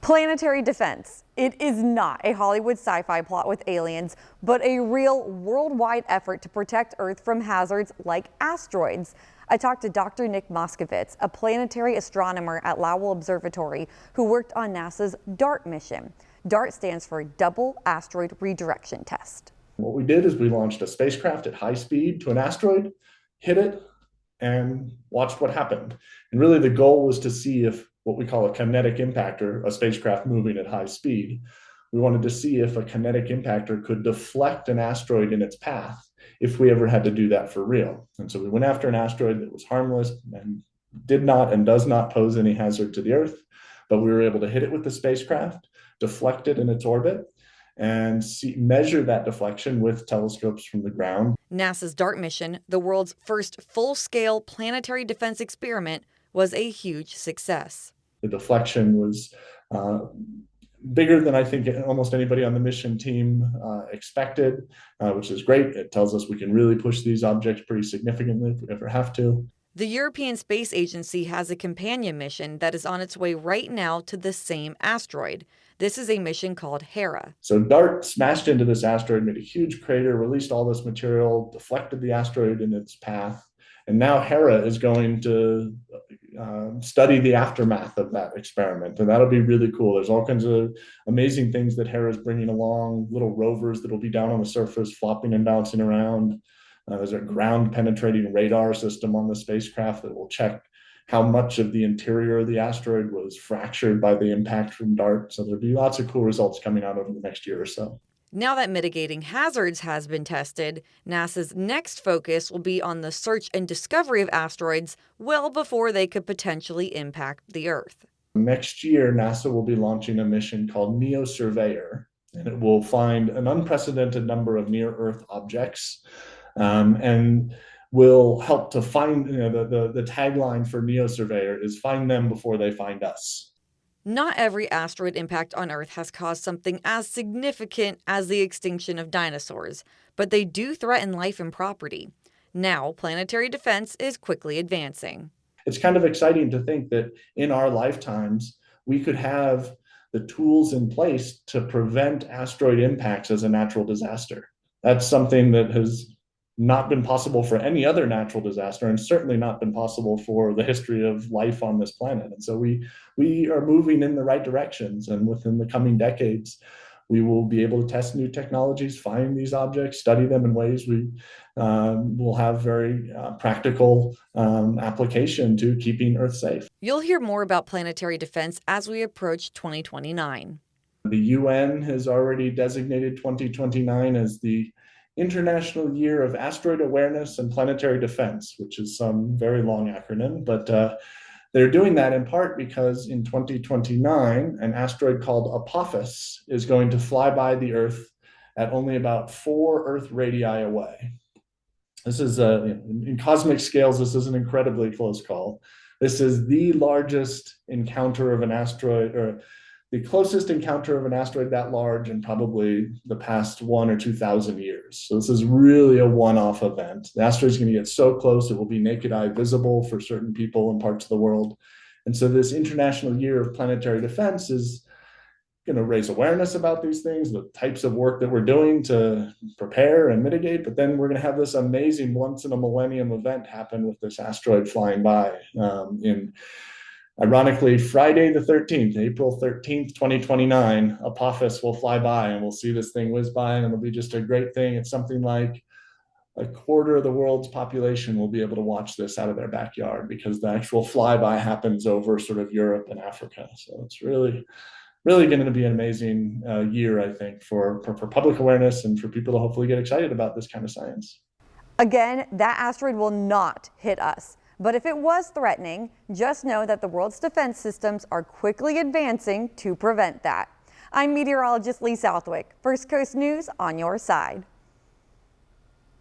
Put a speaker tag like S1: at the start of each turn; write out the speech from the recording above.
S1: Planetary Defense. It is not a Hollywood sci-fi plot with aliens, but a real worldwide effort to protect Earth from hazards like asteroids. I talked to Dr. Nick Moskovitz, a planetary astronomer at Lowell Observatory who worked on NASA's DART mission. DART stands for Double Asteroid Redirection Test.
S2: What we did is we launched a spacecraft at high speed to an asteroid, hit it, and watched what happened. And really the goal was to see if what we call a kinetic impactor, a spacecraft moving at high speed, we wanted to see if a kinetic impactor could deflect an asteroid in its path if we ever had to do that for real. And so we went after an asteroid that was harmless and did not and does not pose any hazard to the Earth, but we were able to hit it with the spacecraft, deflect it in its orbit, and measure that deflection with telescopes from the ground.
S1: NASA's DART mission, the world's first full-scale planetary defense experiment, was a huge success.
S2: The deflection was bigger than I think almost anybody on the mission team expected, which is great. It tells us we can really push these objects pretty significantly if we ever have to.
S1: The European Space Agency has a companion mission that is on its way right now to the same asteroid. This is a mission called Hera.
S2: So DART smashed into this asteroid, made a huge crater, released all this material, deflected the asteroid in its path. And now Hera is going to study the aftermath of that experiment. And that'll be really cool. There's all kinds of amazing things that Hera is bringing along, little rovers that'll be down on the surface, flopping and bouncing around. There's a ground penetrating radar system on the spacecraft that will check how much of the interior of the asteroid was fractured by the impact from DART. So there'll be lots of cool results coming out over the next year or so.
S1: Now that mitigating hazards has been tested, NASA's next focus will be on the search and discovery of asteroids well before they could potentially impact the Earth.
S2: Next year, NASA will be launching a mission called NEO-Surveyor, and it will find an unprecedented number of near-Earth objects and will help to find, the tagline for NEO-Surveyor is find them before they find us.
S1: Not every asteroid impact on Earth has caused something as significant as the extinction of dinosaurs, but they do threaten life and property. Now, planetary defense is quickly advancing.
S2: It's kind of exciting to think that in our lifetimes, we could have the tools in place to prevent asteroid impacts as a natural disaster. That's something that has not been possible for any other natural disaster, and certainly not been possible for the history of life on this planet. And so we are moving in the right directions, and within the coming decades, we will be able to test new technologies, find these objects, study them in ways we will have very practical application to keeping Earth safe.
S1: You'll hear more about planetary defense as we approach 2029.
S2: The UN has already designated 2029 as the International Year of Asteroid Awareness and Planetary Defense, which is some very long acronym, but they're doing that in part because in 2029, an asteroid called Apophis is going to fly by the Earth at only about 4 Earth radii away. This is, in cosmic scales, this is an incredibly close call. This is the largest encounter of an asteroid, or the closest encounter of an asteroid that large in probably the past 1,000 or 2,000 years. So this is really a one-off event. The asteroid is going to get so close it will be naked eye visible for certain people in parts of the world. And so this International Year of Planetary Defense is going to raise awareness about these things, the types of work that we're doing to prepare and mitigate. But then we're going to have this amazing once-in-a-millennium event happen with this asteroid flying by ironically, Friday the 13th, April 13th, 2029, Apophis will fly by and we'll see this thing whiz by, and it'll be just a great thing. It's something like a quarter of the world's population will be able to watch this out of their backyard because the actual flyby happens over sort of Europe and Africa. So it's really going to be an amazing year, I think, for public awareness and for people to hopefully get excited about this kind of science.
S1: Again, that asteroid will not hit us. But if it was threatening, just know that the world's defense systems are quickly advancing to prevent that. I'm meteorologist Lee Southwick. First Coast News on your side.